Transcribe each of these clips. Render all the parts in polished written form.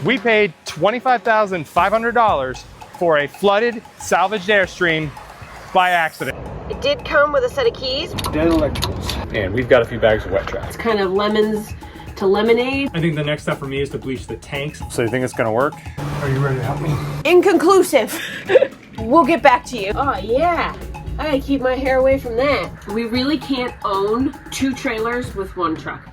We paid $25,500 for a flooded salvaged Airstream by accident. It did come with a set of keys. Dead electricals. And we've got a few bags of wet trash. It's kind of lemons to lemonade. I think the next step for me is to bleach the tanks. So you think it's gonna work? Are you ready to help me? Inconclusive. We'll get back to you. Oh yeah, I gotta keep my hair away from that. We really can't own 2 trailers with 1 truck.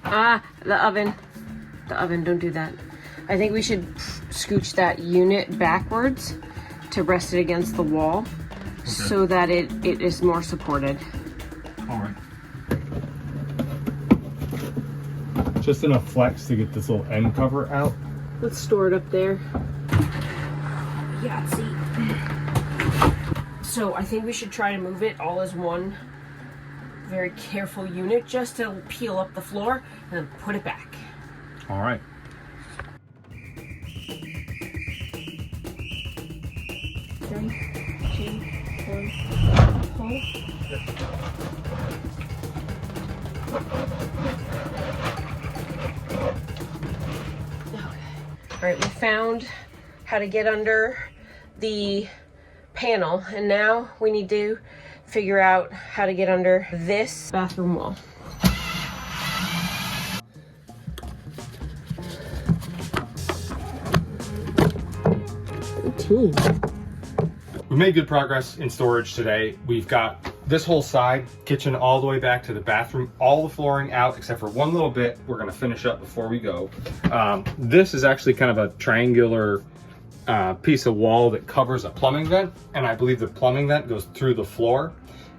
Ah, the oven. The oven, don't do that. I think we should scooch that unit backwards to rest it against the wall, so that it is more supported. All right. Just enough flex to get this little end cover out. Let's store it up there. Yahtzee. So I think we should try to move it all as one very careful unit, just to peel up the floor and then put it back. All right. 3, 2, 1, pull. All right, we found how to get under the panel, and now we need to figure out how to get under this bathroom wall. We made good progress in storage today. We've got this whole side, kitchen, all the way back to the bathroom, all the flooring out except for one little bit we're gonna finish up before we go. This is actually kind of a triangular piece of wall that covers a plumbing vent, and I believe the plumbing vent goes through the floor.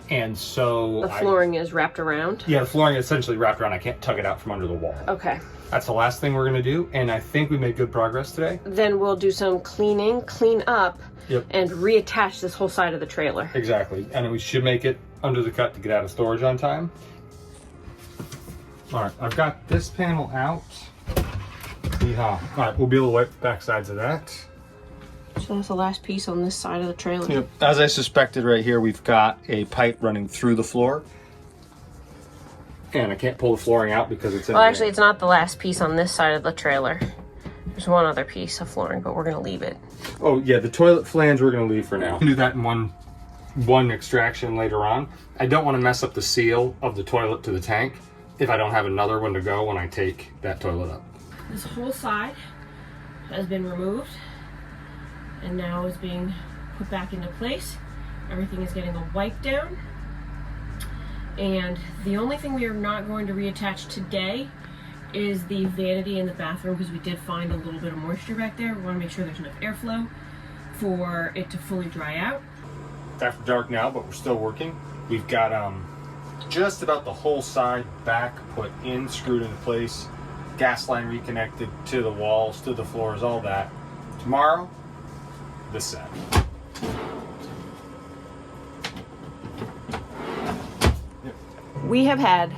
And so the flooring is wrapped around? Yeah, the flooring is essentially wrapped around. I can't tug it out from under the wall. Okay. That's the last thing we're gonna do, and I think we made good progress today. Then we'll do some cleaning, clean up, and reattach this whole side of the trailer. Exactly, and we should make it under the cut to get out of storage on time. All right, I've got this panel out. Yeehaw. All right, we'll be able to wipe the back sides of that. So that's the last piece on this side of the trailer. Yep. As I suspected, right here we've got a pipe running through the floor, and I can't pull the flooring out because it's in well, actually, it's not the last piece on this side of the trailer. There's one other piece of flooring, but we're gonna leave it. Oh yeah, the toilet flange we're gonna leave for now. Do that in one extraction later on. I don't want to mess up the seal of the toilet to the tank if I don't have another one to go when I take that toilet up. This whole side has been removed and now is being put back into place. Everything is getting a wipe down. And the only thing we are not going to reattach today is the vanity in the bathroom, because we did find a little bit of moisture back there. We want to make sure there's enough airflow for it to fully dry out. It's after dark now, but we're still working. We've got just about the whole side back put in, screwed into place, gas line reconnected to the walls, to the floors, all that. Tomorrow, this side. We have had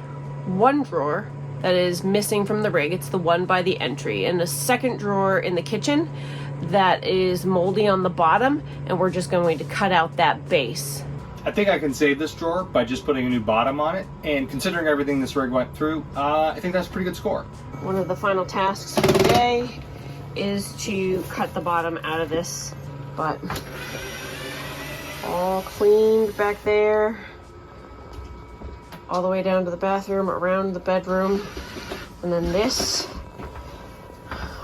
one drawer that is missing from the rig. It's the one by the entry, and a second drawer in the kitchen that is moldy on the bottom, and we're just going to cut out that base. I think I can save this drawer by just putting a new bottom on it, and considering everything this rig went through, I think that's a pretty good score. One of the final tasks for today is to cut the bottom out of this, but all cleaned back there, all the way down to the bathroom, around the bedroom, and then this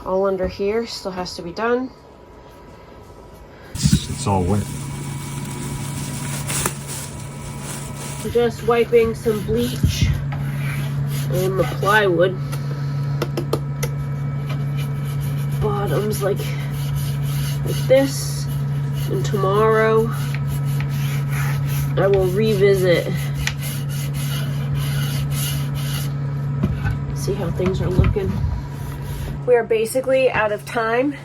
all under here still has to be done. It's all wet. Just wiping some bleach on the plywood bottoms like this, and tomorrow I will revisit, see how things are looking. We are basically out of time.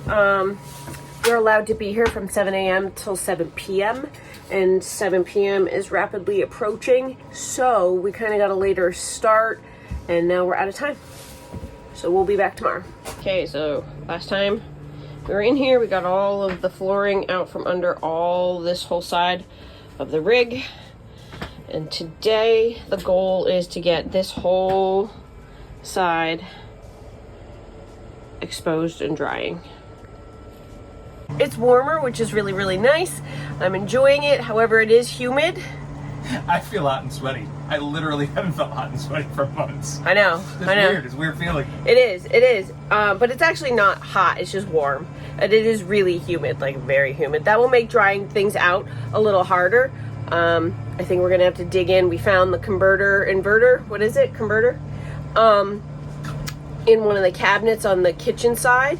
We're allowed to be here from 7 a.m. till 7 p.m. and 7 p.m. is rapidly approaching, so we kind of got a later start, and now we're out of time. So we'll be back tomorrow. Okay, so last time we were in here, we got all of the flooring out from under all this whole side of the rig, and today the goal is to get this whole side exposed and drying. It's warmer, which is really, really nice. I'm enjoying it. However, it is humid. I feel hot and sweaty. I literally haven't felt hot and sweaty for months. I know. It's I know. weird. It's a weird feeling. It is. But it's actually not hot. It's just warm. And it is really humid, like very humid. That will make drying things out a little harder. I think we're gonna have to dig in. We found the inverter. What is it? Converter? In one of the cabinets on the kitchen side.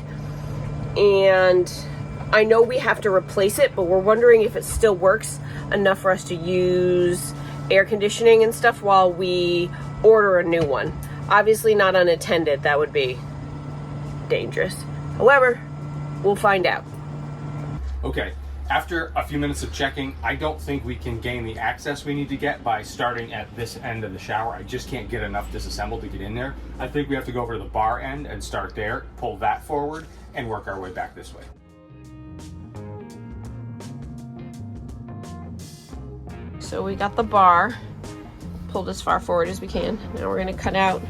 And I know we have to replace it, but we're wondering if it still works enough for us to use air conditioning and stuff while we order a new one. Obviously not unattended, that would be dangerous. However, we'll find out. Okay, after a few minutes of checking, I don't think we can gain the access we need to get by starting at this end of the shower. I just can't get enough disassembled to get in there. I think we have to go over to the bar end and start there, pull that forward, and work our way back this way. So we got the bar pulled as far forward as we can. Now we're gonna cut out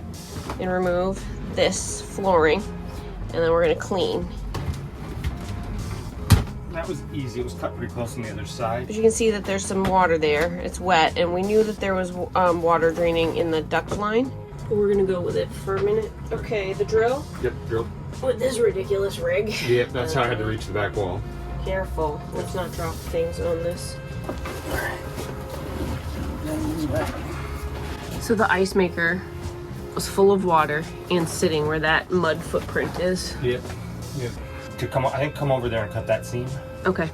and remove this flooring, and then we're gonna clean. That was easy. It was cut pretty close on the other side. But you can see that there's some water there. It's wet, and we knew that there was water draining in the duct line. We're gonna go with it for a minute. Okay, the drill. Yep, drill. With this ridiculous rig. Yep, that's how I had to reach the back wall. Careful, let's not drop things on this. So the ice maker was full of water and sitting where that mud footprint is. Yep. To come over there and cut that seam. Okay.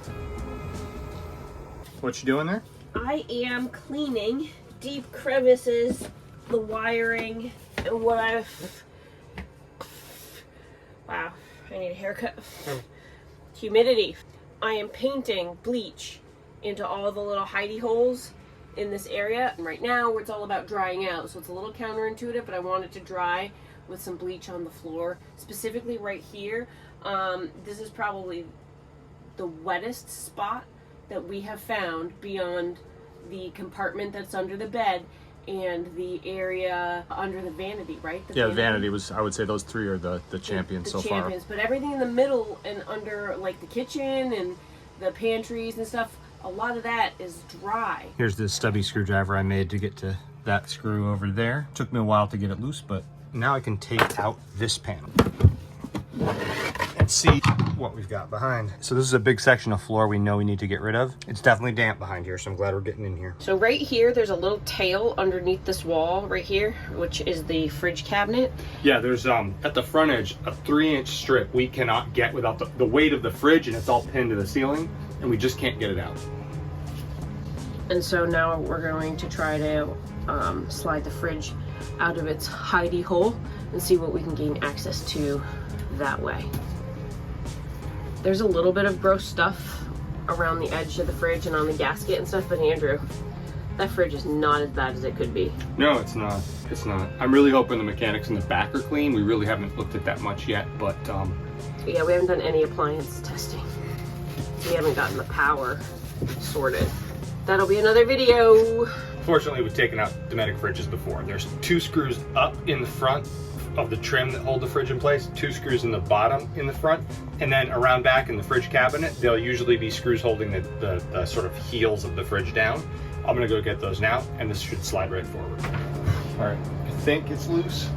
What you doing there? I am cleaning deep crevices, the wiring, and what I've... Wow, I need a haircut. Humidity. I am painting bleach into all the little hidey holes in this area. And right now, it's all about drying out, so it's a little counterintuitive, but I want it to dry with some bleach on the floor, specifically right here. This is probably the wettest spot that we have found beyond the compartment that's under the bed and the area under the vanity, right? The vanity was, I would say those three are the champions so far. But everything in the middle and under, like the kitchen and the pantries and stuff, a lot of that is dry. Here's the stubby screwdriver I made to get to that screw over there. Took me a while to get it loose, but now I can take out this panel and see what we've got behind. So this is a big section of floor we know we need to get rid of. It's definitely damp behind here, so I'm glad we're getting in here. So right here, there's a little tail underneath this wall right here, which is the fridge cabinet. Yeah, there's at the front edge, a 3-inch strip we cannot get without the weight of the fridge, and it's all pinned to the ceiling, and we just can't get it out. And so now we're going to try to slide the fridge out of its hidey hole and see what we can gain access to that way. There's a little bit of gross stuff around the edge of the fridge and on the gasket and stuff, but Andrew, that fridge is not as bad as it could be. No, it's not. It's not. I'm really hoping the mechanics in the back are clean. We really haven't looked at that much yet, but yeah, we haven't done any appliance testing. We haven't gotten the power sorted. That'll be another video. Fortunately, we've taken out Dometic fridges before. There's 2 screws up in the front of the trim that hold the fridge in place, 2 screws in the bottom in the front, and then around back in the fridge cabinet, there'll usually be screws holding the sort of heels of the fridge down. I'm gonna go get those now, and this should slide right forward. All right, I think it's loose.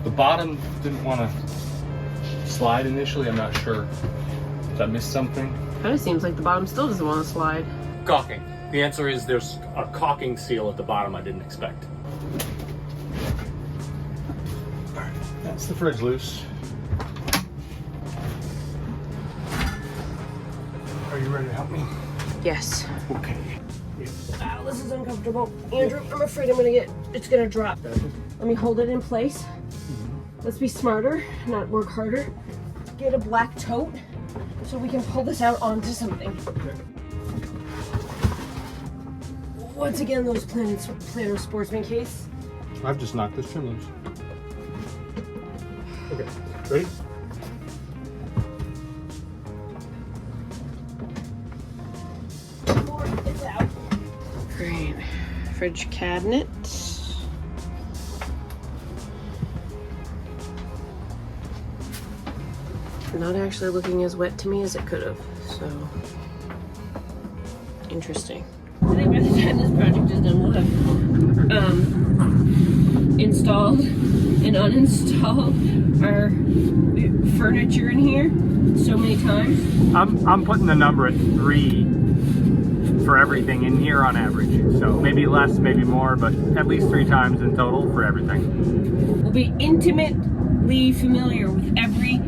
The bottom didn't want to slide initially. I'm not sure. Did I miss something? Kind of seems like the bottom still doesn't want to slide. Caulking. The answer is there's a caulking seal at the bottom I didn't expect. That's the fridge loose. Are you ready to help me? Yes. Okay. Wow, this is uncomfortable. Andrew, I'm afraid it's gonna drop. Let me hold it in place. Let's be smarter, not work harder. Get a black tote so we can pull this out onto something. Once again, those Plano Sportsman case. I've just knocked this trim loose. Okay, ready? It's out. Great. Fridge cabinet. Not actually looking as wet to me as it could have, so interesting. I think by the time this project is done, we'll have installed and uninstalled our furniture in here so many times. I'm putting the number at 3 for everything in here on average. So maybe less, maybe more, but at least 3 times in total for everything. We'll be intimately familiar with every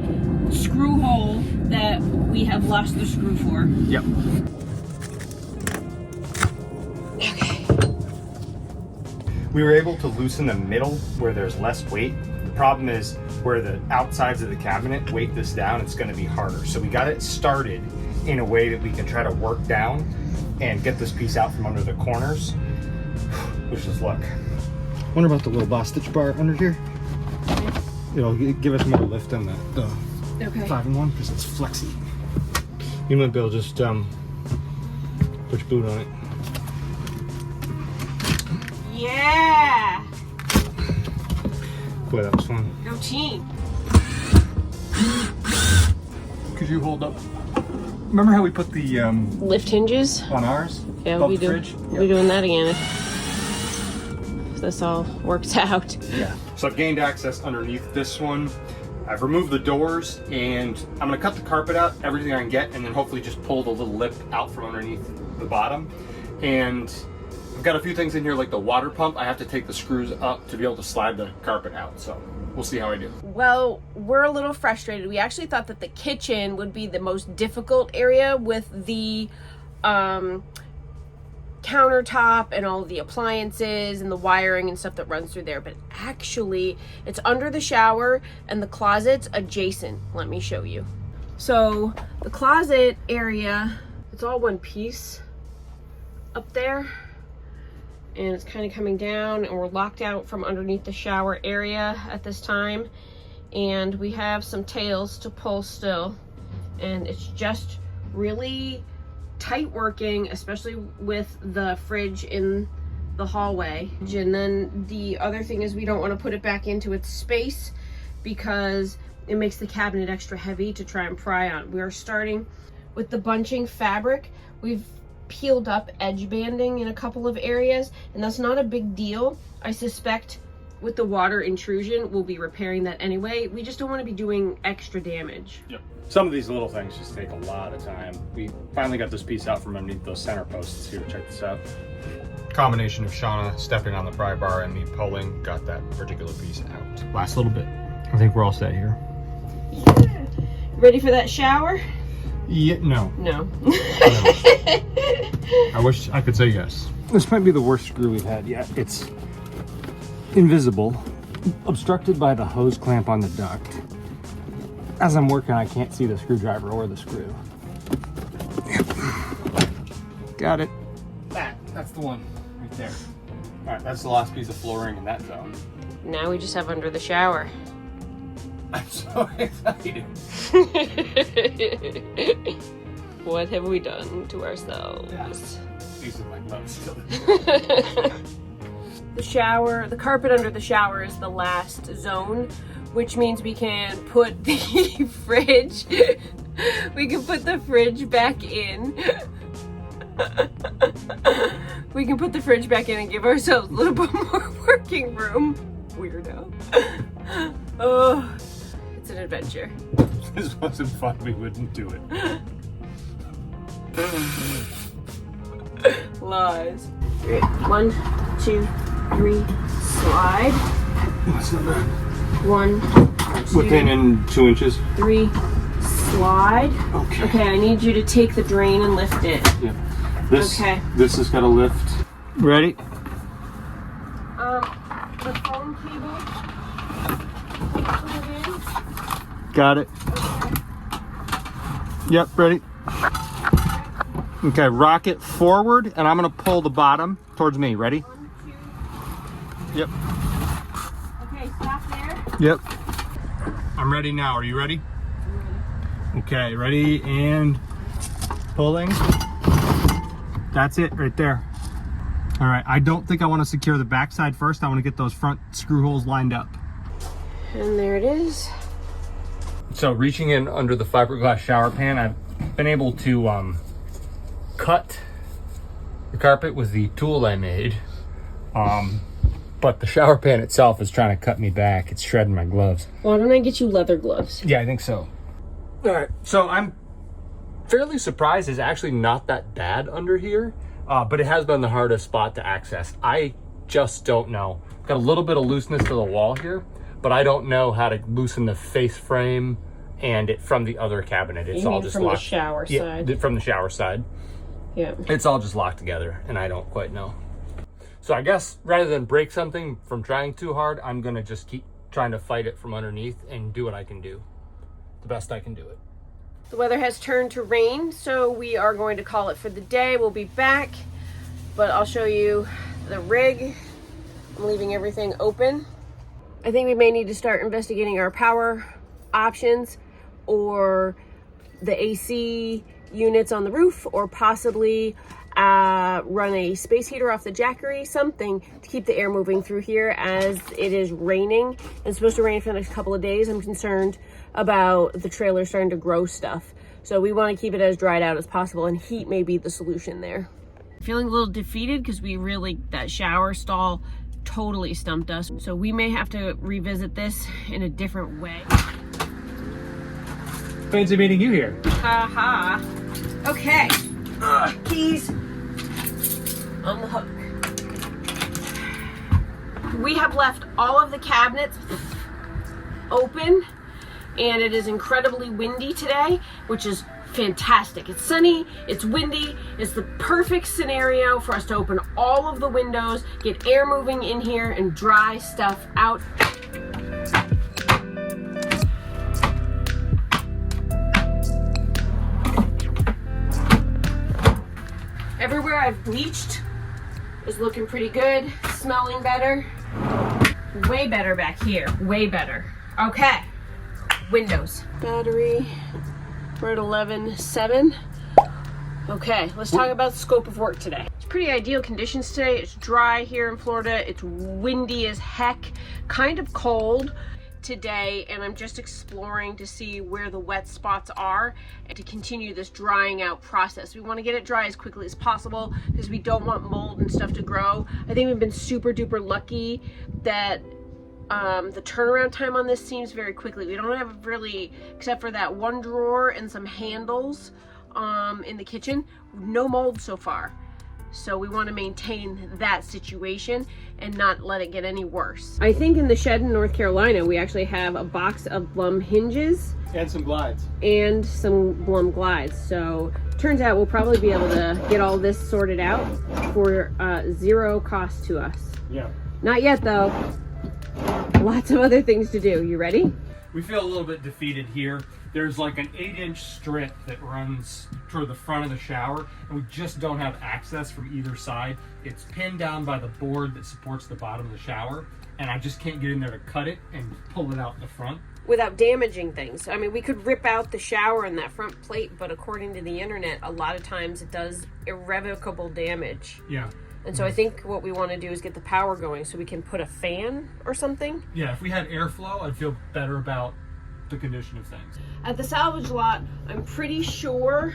screw hole that we have lost the screw for. Yep. Okay. We were able to loosen the middle where there's less weight. The problem is where the outsides of the cabinet weight this down, it's going to be harder. So we got it started in a way that we can try to work down and get this piece out from under the corners. Wish us luck. Wonder about the little boss stitch bar under here. It'll give us more lift than the Okay. 5-in-1 because it's flexy. You might be able to just put your boot on it. Yeah! Boy, that was fun. Go team. Could you hold up? Remember how we put the Lift hinges? on ours? Yeah, Above we'll the fridge? be doing that again if this all works out. Yeah. So I've gained access underneath this one. I've removed the doors and I'm gonna cut the carpet out, everything I can get, and then hopefully just pull the little lip out from underneath the bottom. And I've got a few things in here like the water pump. I have to take the screws up to be able to slide the carpet out. So we'll see how I do. Well, we're a little frustrated. We actually thought that the kitchen would be the most difficult area with the countertop and all of the appliances and the wiring and stuff that runs through there, but actually it's under the shower and the closet's adjacent. Let me show you. So the closet area, it's all one piece up there, and it's kind of coming down, and we're locked out from underneath the shower area at this time, and we have some tails to pull still, and it's just really tight working, especially with the fridge in the hallway. And then the other thing is we don't want to put it back into its space because it makes the cabinet extra heavy to try and pry on. We are starting with the bunching fabric. We've peeled up edge banding in a couple of areas, and that's not a big deal. I suspect with the water intrusion we'll be repairing that anyway. We just don't want to be doing extra damage. Yep. Some of these little things just take a lot of time. We finally got this piece out from underneath those center posts here. Check this out. Combination of Shauna stepping on the pry bar and me pulling got that particular piece out. Last little bit. I think we're all set here. Yeah. Ready for that shower? Yeah, no. No. I wish I could say yes. This might be the worst screw we've had yet. It's invisible, obstructed by the hose clamp on the duct. As I'm working, I can't see the screwdriver or the screw. Got it. That's the one right there. All right, that's the last piece of flooring in that zone. Now we just have under the shower. I'm so excited. What have we done to ourselves? Yeah. These are my gloves still. The shower, the carpet under the shower is the last zone, which means we can put the fridge, we can put the fridge back in. We can put the fridge back in and give ourselves a little bit more working room. Weirdo. Oh, it's an adventure. If this wasn't fun, we wouldn't do it. Lies. 1, 2, 3, slide. That's not bad. 1, 2, Within and 2 inches. 3, slide. Okay. Okay, I need you to take the drain and lift it. Yeah. This, Okay. This has got a lift. Ready? The phone cable. Put it in. Got it. Yep, ready. Okay, rock it forward, and I'm gonna pull the bottom towards me. Ready? 1, 2. Yep. Okay, stop there. Yep. I'm ready now. Are you ready? Okay, ready and pulling. That's it right there. All right, I don't think I want to secure the backside first. I want to get those front screw holes lined up. And there it is. So reaching in under the fiberglass shower pan, I've been able to cut the carpet with the tool I made. But the shower pan itself is trying to cut me back. It's shredding my gloves. Why don't I get you leather gloves? Yeah, I think so. All right, so I'm fairly surprised it's actually not that bad under here, but it has been the hardest spot to access. I just don't know. Got a little bit of looseness to the wall here, but I don't know how to loosen the face frame and it from the other cabinet. It's all just from locked. The shower side? Yeah, from the shower side. Yeah. It's all just locked together, and I don't quite know. So I guess rather than break something from trying too hard, I'm gonna just keep trying to fight it from underneath and do what I can do. The best I can do it. The weather has turned to rain, so we are going to call it for the day. We'll be back, but I'll show you the rig. I'm leaving everything open. I think we may need to start investigating our power options or the AC units on the roof, or possibly run a space heater off the Jackery, something to keep the air moving through here as it is raining. It's supposed to rain for the next couple of days. I'm concerned about the trailer starting to grow stuff. So we want to keep it as dried out as possible, and heat may be the solution there. Feeling a little defeated because that shower stall totally stumped us. So we may have to revisit this in a different way. Fancy meeting you here. Haha. Okay. Keys on the hook. We have left all of the cabinets open, and it is incredibly windy today, which is fantastic. It's sunny, it's windy, it's the perfect scenario for us to open all of the windows, get air moving in here, and dry stuff out. Everywhere I've bleached is looking pretty good, smelling better. Way better back here, way better. Okay, windows. Battery, we're at 11.7. Okay, let's talk about the scope of work today. It's pretty ideal conditions today. It's dry here in Florida. It's windy as heck, kind of cold today, and I'm just exploring to see where the wet spots are and to continue this drying out process. We want to get it dry as quickly as possible because we don't want mold and stuff to grow. I think we've been super duper lucky that the turnaround time on this seems very quickly. We don't have really, except for that one drawer and some handles in the kitchen, no mold so far. So we want to maintain that situation and not let it get any worse. I think in the shed in North Carolina, we actually have a box of Blum hinges. And some glides. And some Blum glides. So turns out we'll probably be able to get all this sorted out for zero cost to us. Yeah. Not yet though. Lots of other things to do. You ready? We feel a little bit defeated here. There's like an 8-inch strip that runs toward the front of the shower, and we just don't have access from either side. It's pinned down by the board that supports the bottom of the shower, and I just can't get in there to cut it and pull it out in the front. Without damaging things. I mean, we could rip out the shower and that front plate, but according to the internet, a lot of times it does irrevocable damage. Yeah. And so I think what we want to do is get the power going so we can put a fan or something. Yeah, if we had airflow, I'd feel better about the condition of things. At the salvage lot, I'm pretty sure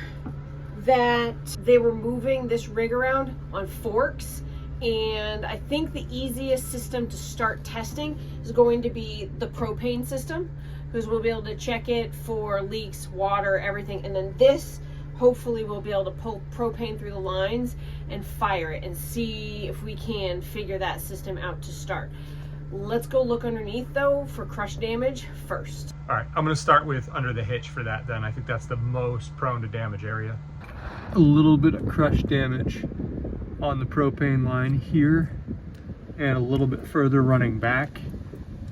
that they were moving this rig around on forks, and I think the easiest system to start testing is going to be the propane system, because we'll be able to check it for leaks, water, everything, and then this hopefully we'll be able to pull propane through the lines and fire it and see if we can figure that system out to start. Let's go look underneath though for crush damage first. All right, I'm gonna start with under the hitch for that then. I think that's the most prone to damage area. A little bit of crush damage on the propane line here and a little bit further running back.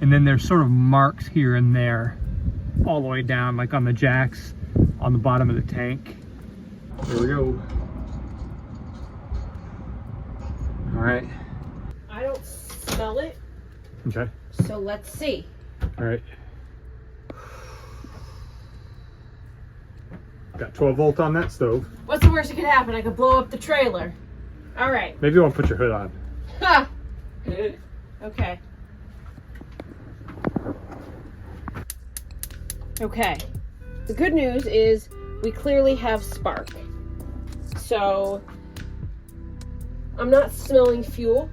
And then there's sort of marks here and there all the way down, like on the jacks on the bottom of the tank. There we go. All right. I don't smell it. Okay. So let's see. All right. Got 12 volt on that stove. What's the worst that could happen? I could blow up the trailer. All right. Maybe you want to put your hood on. Ha! Okay. Okay. The good news is we clearly have spark. So I'm not smelling fuel.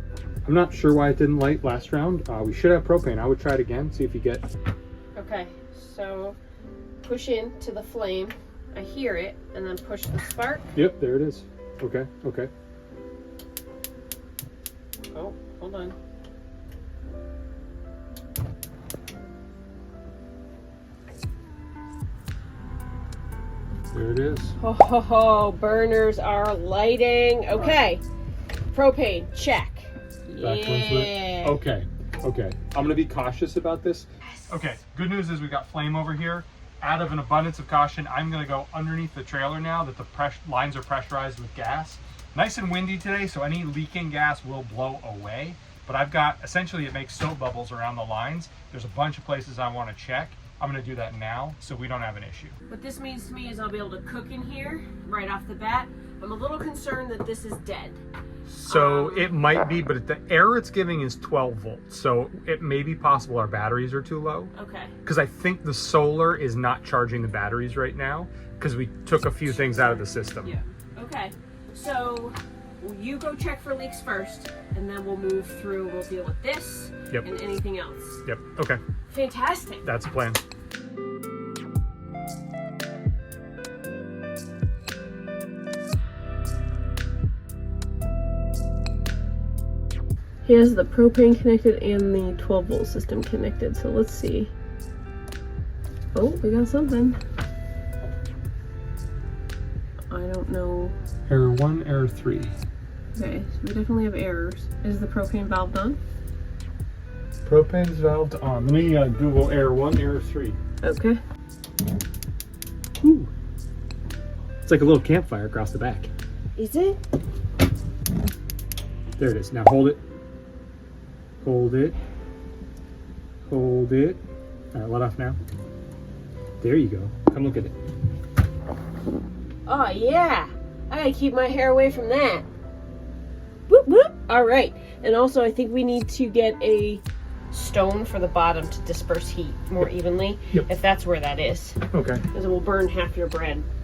I'm not sure why it didn't light last round. We should have propane. I would try it again, see if you get... Okay, so push into the flame. I hear it, and then push the spark. Yep, there it is. Okay, okay. Oh, hold on. There it is. Ho ho ho, burners are lighting. Okay, propane, check. Yeah. Okay, okay. I'm gonna be cautious about this. Okay, good news is we got flame over here. Out of an abundance of caution, I'm gonna go underneath the trailer now that the lines are pressurized with gas. Nice and windy today, so any leaking gas will blow away. But I've got, essentially it makes soap bubbles around the lines. There's a bunch of places I wanna check. I'm gonna do that now so we don't have an issue. What this means to me is I'll be able to cook in here right off the bat. I'm a little concerned that this is dead. So it might be, but the error it's giving is 12 volts. So it may be possible our batteries are too low. Okay. Because I think the solar is not charging the batteries right now because we took a few things out of the system. Yeah. Okay. So you go check for leaks first, and then we'll move through. We'll deal with this and anything else. Yep. Okay. Fantastic. That's the plan. He has the propane connected and the 12 volt system connected. So let's see. Oh, we got something. I don't know. Error 1, error 3. Okay, so we definitely have errors. Is the propane valve done? Propane's valved on. Let me Google error 1, error 3. Okay. Ooh. It's like a little campfire across the back. Is it? There it is. Now hold it. Hold it. Hold it. All right, let off now. There you go. Come look at it. Oh yeah. I gotta keep my hair away from that. Whoop whoop. All right. And also I think we need to get a stone for the bottom to disperse heat more evenly. Yep. If that's where that is. Okay. Because it will burn half your bread.